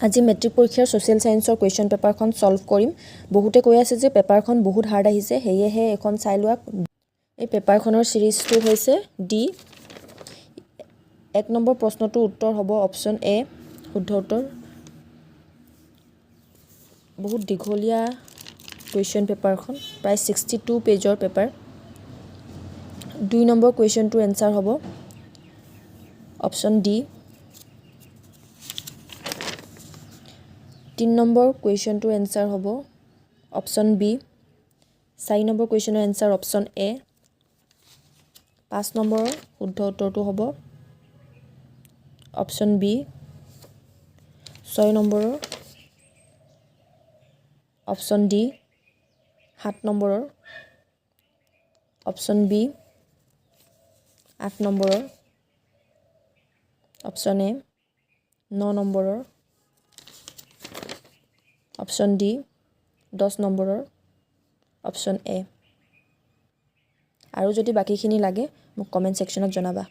আজি মেট্ৰিক পৰীক্ষাৰ social সায়েন্সৰ question পেপাৰখন সলভ কৰিম বহুতে কৈ আছে যে পেপাৰখন বহুত হাৰ্ড আহিছে হেয়েহে এখন চাই লোৱা এই পেপাৰখনৰ সিৰিজটো হৈছে ডি 1 নম্বৰ প্ৰশ্নটোৰ উত্তৰ হ'ব অপচন এ শুদ্ধ উত্তৰ বহুত দীঘলীয়া কুৱেশ্যন পেপাৰখন প্ৰায় 62 পেজৰ পেপাৰ 2 নম্বৰ কুৱেশ্যনটোৰ এনসাৰ হ'ব অপচন ডি 3 নম্বৰ কুৱেশ্যনটোৰ এনসাৰ হ'ব অপচন বি 4 নম্বৰ কুৱেশ্যনৰ এনসাৰ অপচন এ 5 নম্বৰৰ শুদ্ধ উত্তৰটো হ'ব অপচন বি 6 নম্বৰৰ অপচন ডি 7 নম্বৰৰ অপচন বি 8 নম্বৰৰ অপচন এ 9 নম্বৰৰ অপচন ডি 10 নম্বৰৰ অপচন এ আৰু যদি বাকিখিনি লাগে মোক কমেন্ট সেকশনত জনাবা